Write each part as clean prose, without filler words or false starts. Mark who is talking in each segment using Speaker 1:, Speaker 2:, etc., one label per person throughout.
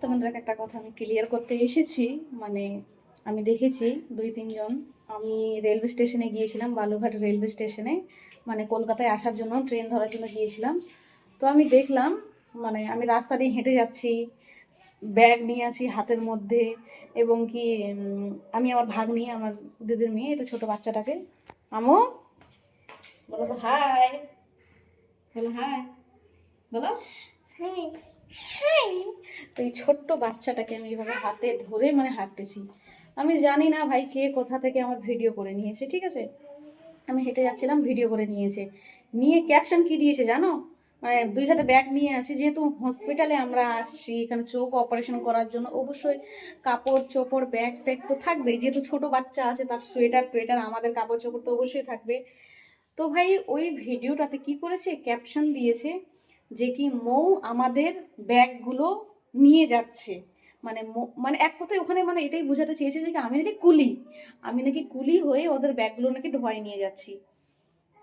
Speaker 1: তোমাদের একটা কথা আমি ক্লিয়ার করতে এসেছি। মানে আমি দেখেছি 2-3 জন। আমি রেলওয়ে স্টেশনে গিয়েছিলাম, বালুরঘাট রেলওয়ে স্টেশনে, মানে কলকাতায় আসার জন্য ট্রেন ধরার জন্য গিয়েছিলাম। তো আমি দেখলাম, মানে আমি রাস্তা দিয়ে হেঁটে যাচ্ছি, ব্যাগ নিয়ে আছি হাতের মধ্যে, এবং কি আমি আমার ভাগ্নি, আমার দিদির মেয়ে, এটা ছোট বাচ্চাটাকে, আমো বলো তো হাই, বলো হাই, বলো হাই হাই। তো এই ছোট্ট বাচ্চাটাকে আমি এইভাবে হাতে ধরে মানে হাঁটতেছি। আমি জানি না ভাই কে কোথা থেকে আমার ভিডিও করে নিয়েছে, ঠিক আছে। আমি হেঁটে যাচ্ছিলাম, ভিডিও করে নিয়েছে, নিয়ে ক্যাপশন কি দিয়েছে জানো? মানে 2 হাতে ব্যাগ নিয়ে আছি, যেহেতু হসপিটালে আমরা আসছি এখানে চোখ অপারেশন করার জন্য, অবশ্যই কাপড় চোপড় ব্যাগ ট্যাগ তো থাকবেই, যেহেতু ছোট বাচ্চা আছে তার সোয়েটার টোয়েটার, আমাদের কাপড় চোপড় তো অবশ্যই থাকবে। তো ভাই ওই ভিডিওটাতে কি করেছে, ক্যাপশন দিয়েছে যে কি মৌ আমাদের ব্যাগগুলো নিয়ে যাচ্ছে। মানে মানে এক কথায় ওখানে মানে এটাই বোঝাতে চেয়েছে যে কি আমি নাকি কুলি, আমি নাকি কুলি হয়ে ওদের ব্যাগগুলো নাকি ধোয়াই নিয়ে যাচ্ছি।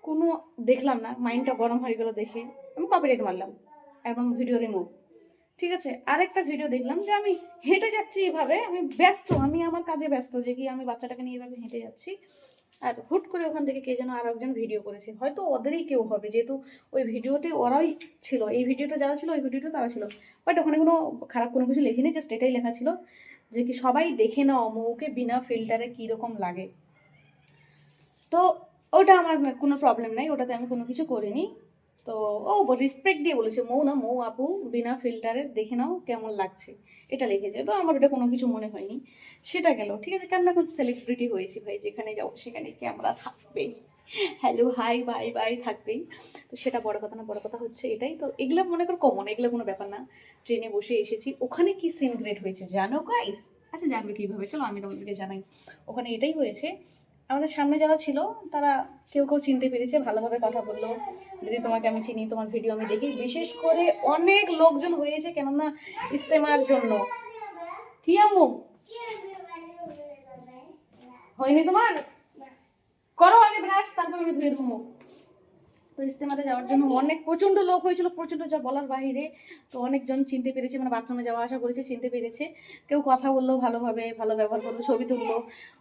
Speaker 1: কোনো দেখলাম না, মাইন্ডটা গরম হয়ে গেল দেখে আমি কপিরাইট মারলাম, একদম ভিডিও রিমুভ। ঠিক আছে, আরেকটা ভিডিও দেখলাম যে আমি হেঁটে যাচ্ছি এভাবে, আমি ব্যস্ত, আমি আমার কাজে ব্যস্ত, যে কি আমি বাচ্চাটাকে নিয়ে এভাবে হেঁটে যাচ্ছি, আর হুট করে ওখান থেকে কে যেন আর একজন ভিডিও করেছে, হয়তো ওদেরই কেউ হবে, যেহেতু ওই ভিডিওতে ওরাই ছিল, এই ভিডিওটা যারা ছিল ওই ভিডিওতে তারা ছিল। বাট ওখানে কোনো খারাপ কোনো কিছু লেখিনি, জাস্ট এটাই লেখা ছিল যে কি সবাই দেখে নাও মৌকে বিনা ফিল্টারে কীরকম লাগে। তো ওটা আমার কোনো প্রবলেম নাই, ওটাতে আমি কোনো কিছু করিনি। তো ও রেসপেক্ট দিয়ে বলেছে, মৌ না মৌ আপু বিনা ফিল্টারে দেখে নাও কেমন লাগছে, এটা লিখেছে। তো আমার ওটা কোনো কিছু মনে হয়নি, সেটা গেল ঠিক আছে। কারণ এখন সেলিব্রিটি হয়েছি ভাই, যেখানে যাও সেখানে ক্যামেরা থাকবেই, হ্যালো হাই বাই বাই থাকবেই। তো সেটা বড় কথা না, বড় কথা হচ্ছে এটাই। তো এগুলো মনে করো কমন, এগুলো কোনো ব্যাপার না। ট্রেনে বসে এসেছি, ওখানে কি সিন ক্রিয়েট হয়েছে জানো গাইস? আচ্ছা জানবে কীভাবে, চলো আমি তোমাদেরকে জানাই। ওখানে এটাই হয়েছে, আমাদের সামনে যারা ছিল তারা কেউ কেউ চিনতে পেরেছে, ভালোভাবে কথা বললো, দিদি তোমাকে আমি চিনি, তোমার ভিডিও আমি দেখি। বিশেষ করে অনেক লোকজন হয়েছে, কেননা ইস্তেমার জন্য। কি আম্মু হয়নি তোমার? করো আগে ব্রাশ, তারপর আমি ধুয়ে দেবো মুখ। তো ইস্তেমাতে যাওয়ার জন্য অনেক প্রচণ্ড লোক হয়েছিল, প্রচণ্ড যা বলার বাইরে। তো অনেকজন চিনতে পেরেছে, মানে বাথরুমে যাওয়া আসা করেছে, চিনতে পেরেছে। কেউ কথা বললো ভালোভাবে, ভালো ব্যবহার করলো, ছবি তুললো,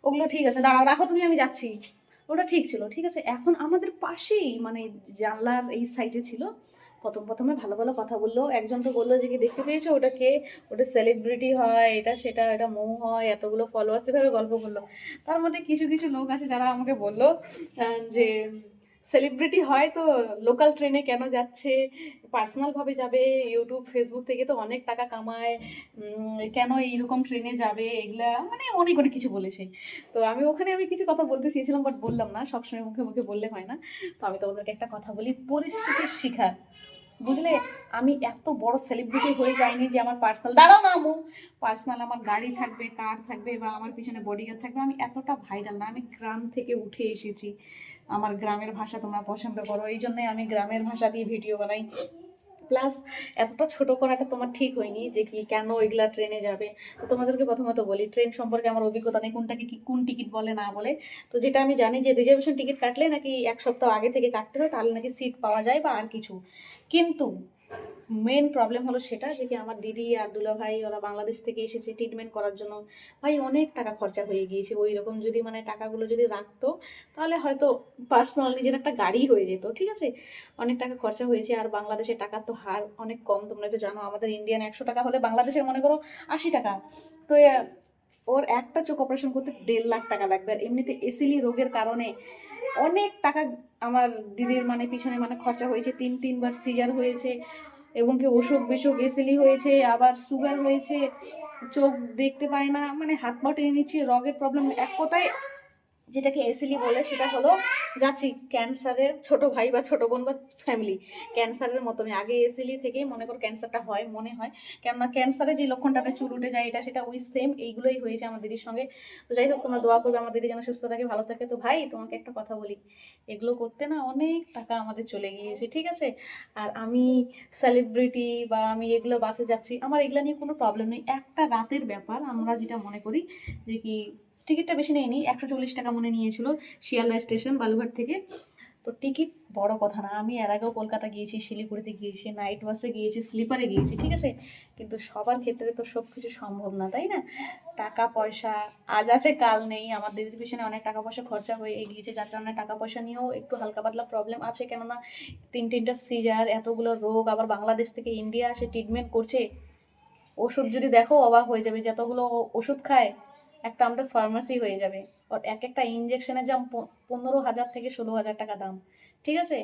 Speaker 1: ওগুলো ঠিক আছে। দাঁড়াও রাখো তুমি, আমি যাচ্ছি। ওটা ঠিক ছিল, ঠিক আছে। এখন আমাদের পাশেই মানে জানলার এই সাইডে ছিল, প্রথমে ভালো ভালো কথা বললো। একজন তো বললো যে কি দেখতে পেয়েছো ওটা কে, ওটা সেলিব্রিটি হয়, এটা সেটা, এটা মৌ হয়, এতগুলো ফলোয়ার্স, এভাবে গল্প করলো। তার মধ্যে কিছু কিছু লোক আছে যারা আমাকে বললো যে সেলিব্রিটি হয় তো লোকাল ট্রেনে কেন যাচ্ছে, পার্সোনালভাবে যাবে, ইউটিউব ফেসবুক থেকে তো অনেক টাকা কামায়, কেন এইরকম ট্রেনে যাবে, এগুলা মানে অনেক অনেক কিছু বলেছে। তো আমি ওখানে আমি কিছু কথা বলতে চেয়েছিলাম, বাট বললাম না, সবসময় মুখে মুখে বললে হয় না। তো আমি তোমাদেরকে একটা কথা বলি, পরিস্থিতির শিকার, বুঝলে। আমি এত বড় সেলিব্রিটি হয়ে যাইনি যে আমার পার্সোনাল, দাঁড়াও না আমু, পার্সোনাল আমার গাড়ি থাকবে, কার থাকবে, বা আমার পিছনে বডিগার্ড থাকবে। আমি এতটা ভাইরাল না, আমি গ্রাম থেকে উঠে এসেছি, আমার গ্রামের ভাষা তোমরা পছন্দ করো, এই জন্যই আমি গ্রামের ভাষা দিয়ে ভিডিও বানাই। প্লাস এতটা ছোট করাটা তোমার ঠিক হয়নি যে কি কেন ওইগুলা ট্রেনে যাবে। তো তোমাদেরকে প্রথমত বলি, ট্রেন সম্পর্কে আমার অভিজ্ঞতা নেই, কোনটাকে কি কোন টিকিট বলে না বলে। তো যেটা আমি জানি যে রিজার্ভেশন টিকিট কাটলে নাকি 1 সপ্তাহ আগে থেকে কাটতে হয়, তাহলে নাকি সিট পাওয়া যায় বা আর কিছু। কিন্তু মেন প্রবলেম হলো সেটা যে কি আমার দিদি আর দুলা ভাই ওরা বাংলাদেশ থেকে এসেছে ট্রিটমেন্ট করার জন্য। ভাই অনেক টাকা খরচা হয়ে গিয়েছে, ওই রকম যদি মানে টাকাগুলো যদি রাখতো তাহলে হয়তো পার্সোনাল নিজের একটা গাড়ি হয়ে যেত, ঠিক আছে। অনেক টাকা খরচা হয়েছে, আর বাংলাদেশের টাকার তো হার অনেক কম, তোমরা তো জানো। আমাদের ইন্ডিয়ান 100 টাকা হলে বাংলাদেশের মনে করো 80 টাকা। তো ওর একটা চোখ অপারেশন করতে 1.5 লাখ টাকা লাগবে, আর এমনিতে এসিলি রোগের কারণে অনেক টাকা আমার দিদির মানে পিছনে মানে খরচা হয়েছে। 3-3বার সিজার হয়েছে, এবং কি অসুখ বিসুখ এসিলি হয়েছে, আবার সুগার হয়েছে, চোখ দেখতে পায় না, মানে হাত পা টেনে নিচ্ছে, রগের প্রবলেম। এক কথায় যেটাকে এসিলি বলে সেটা হলো যাচ্ছি ক্যান্সারের ছোট ভাই বা ছোট বোন বা ফ্যামিলি, ক্যান্সারের মতনই। আগে এসিলি থেকেই মনে করো ক্যান্সারটা হয় মনে হয়, কেননা ক্যান্সারে যে লক্ষণটাতে চুল উঠে যায়, এটা সেটা ওই সেম এইগুলোই হয়েছে আমার দিদির সঙ্গে। তো যাই হোক, তোমরা দোয়া করবে আমার দিদি যেন সুস্থ থাকে, ভালো থাকে। তো ভাই তোমাকে একটা কথা বলি, এগুলো করতে না অনেক টাকা আমাদের চলে গিয়েছে, ঠিক আছে। আর আমি সেলিব্রিটি বা আমি এগুলো বাসে যাচ্ছি, আমার এগুলো নিয়ে কোনো প্রবলেম নেই। একটা রাতের ব্যাপার, আমরা যেটা মনে করি যে কি টিকিটটা বেশি নেয়নি, 140 টাকা মনে নিয়েছিল শিয়ালদা স্টেশন বালুঘাট থেকে। তো টিকিট বড় কথা না, আমি এর আগেও কলকাতা গিয়েছি, শিলিগুড়িতে গিয়েছি, নাইট বাসে গিয়েছি, স্লিপারে গিয়েছি, ঠিক আছে। কিন্তু সবার ক্ষেত্রে তো সব কিছু সম্ভব না, তাই না? টাকা পয়সা আজ আছে কাল নেই, আমার দিদির পিছনে অনেক টাকা পয়সা খরচা হয়ে গিয়েছে, যার কারণে টাকা পয়সা নিয়েও একটু হালকা পাতলা প্রবলেম আছে। কেননা তিনটা সিজার, এতগুলো রোগ, আবার বাংলাদেশ থেকে ইন্ডিয়া এসে ট্রিটমেন্ট করছে। ওষুধ যদি দেখো অবাক হয়ে যাবে, যতগুলো ওষুধ খায় একটা আমাদের ফার্মাসি হয়ে যাবে। আর এক একটা ইঞ্জেকশনের দাম 15,000 থেকে 16,000 টাকা দাম, ঠিক আছে।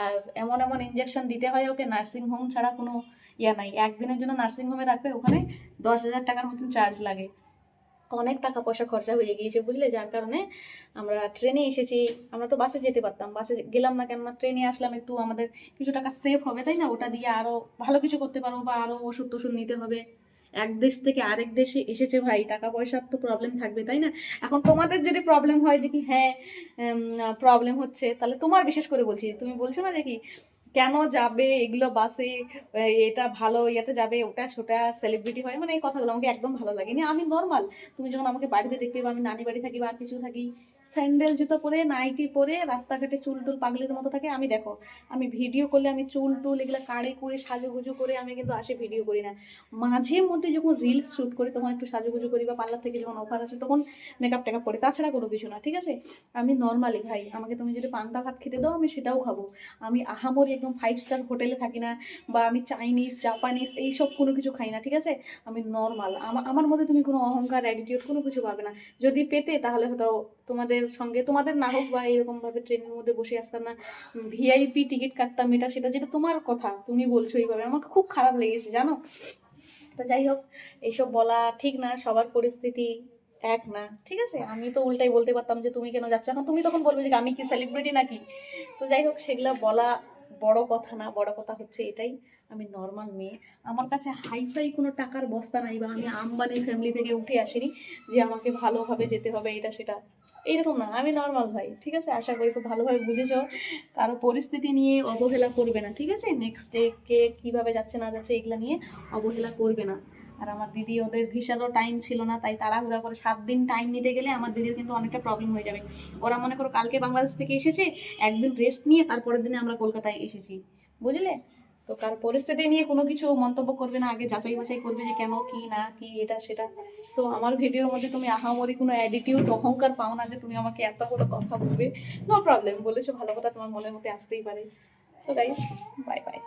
Speaker 1: আর এমন এমন ইঞ্জেকশন দিতে হয় ওকে, নার্সিং হোম ছাড়া কোনো ইয়া নাই। একদিনের জন্য নার্সিং হোমে রাখবে, ওখানে 10,000 টাকার মতন চার্জ লাগে। অনেক টাকা পয়সা খরচা হয়ে গিয়েছে, বুঝলে। যার কারণে আমরা ট্রেনে এসেছি। আমরা তো বাসে যেতে পারতাম, বাসে গেলাম না, কেননা ট্রেনে আসলাম, একটু আমাদের কিছু টাকা সেভ হবে, তাই না? ওটা দিয়ে আরো ভালো কিছু করতে পারবো, বা আরো ওষুধ টষুধ নিতে হবে। এক দেশ থেকে আরেক দেশে এসেছে ভাই, টাকা পয়সার তো প্রবলেম থাকবে, তাই না? এখন তোমাদের যদি প্রবলেম হয় যে কি, হ্যাঁ প্রবলেম হচ্ছে, তাহলে তোমার বিশেষ করে বলছি, তুমি বলছো না যে কি কেন যাবে এগুলো বাসে, এটা ভালো ইয়েতে যাবে, ওটা সেটা সেলিব্রিটি হয়, মানে এই কথাগুলো আমাকে একদম ভালো লাগেনি। আমি নর্মাল, তুমি যখন আমাকে বাড়িতে দেখবে, বা আমি নানি বাড়ি থাকি বা আর কিছু থাকি, স্যান্ডেল জুতো পরে, নাইটি পরে, রাস্তাঘাটে চুল টুল পাগলির মতো থাকে, আমি দেখো, আমি ভিডিও করলে আমি চুল টুল এগুলো কাড়ে করে সাজুগুজু করে আমি কিন্তু আসে ভিডিও করি না। মাঝে মধ্যে যখন রিলস শ্যুট করি তখন একটু সাজুগুজু করি, বা পার্লার থেকে যখন অফার আসে তখন মেকআপ টেকআপ করি, তাছাড়া কোনো কিছু না, ঠিক আছে। আমি নর্মালি ভাই, আমাকে তুমি যদি পান্তা ভাত খেতে দাও আমি সেটাও খাবো। আমি আহামরি একদম 5 স্টার হোটেলে থাকি না, বা আমি চাইনিজ জাপানিজ এইসব কোনো কিছু খাই না, ঠিক আছে। আমি নর্মাল, আমার মধ্যে তুমি কোনো অহংকার অ্যাটিটিউড কোনো কিছু পাবে না। যদি পেতে তাহলে হয়তো তোমাদের সঙ্গে, তোমাদের না হোক, বা এরকম ভাবে ট্রেনের মধ্যে বসে আসতাম না, ভিআইপি টিকিট কাটতাম, এটা সেটা, যেটা তোমার কথা তুমি বলছো এইভাবে, আমাকে খুব খারাপ লেগেছে, জানো। তো যাই হোক, এইসব বলা ঠিক না, সবার পরিস্থিতি এক না, ঠিক আছে। আমি তো উল্টাই বলতে পারতাম যে তুমি কেন যাচ্ছ, এখন তুমি তখন বলবে যে আমি কি সেলিব্রিটি নাকি। তো যাই হোক, সেগুলা বলা বড় কথা না, বড় কথা হচ্ছে এটাই, আমি নর্মাল মেয়ে, আমার কাছে হাইফাই কোনো টাকার বস্তা নাই, বা আমি আম্বানি ফ্যামিলি থেকে উঠে আসিনি যে আমাকে ভালোভাবে যেতে হবে এটা সেটা, এইরকম না। আমি নর্মাল ভাই, ঠিক আছে। আশা করি খুব ভালোভাবে বুঝেছো। কারো পরিস্থিতি নিয়ে অবহেলা করবে না, ঠিক আছে। নেক্সট ডে কে কিভাবে যাচ্ছে না যাচ্ছে এগুলা নিয়ে অবহেলা করবে না। আর আমার দিদি, ওদের ভিসারও টাইম ছিল না, তাই তাড়াহুড়া করে 7 দিন টাইম নিতে গেলে আমার দিদির কিন্তু অনেকটা প্রবলেম হয়ে যাবে। ওরা মনে করো কালকে বাংলাদেশ থেকে এসেছে, একদিন রেস্ট নিয়ে তারপরের দিনে আমরা কলকাতায় এসেছি, বুঝলে। তো কার পরিস্থিতি নিয়ে কোনো কিছু মন্তব্য করবে না, আগে যাচাই বাছাই করবে যে কেন কি না কি এটা সেটা। সো আমার ভিডিওর মধ্যে তুমি আহামরি কোনো অ্যাটিটিউড অহংকার পাও না যে তুমি আমাকে এত বড় কথা বলবে। নো প্রবলেম, বলেছো ভালো কথা, তোমার মনের মধ্যে আসতেই পারে। So guys, bye bye.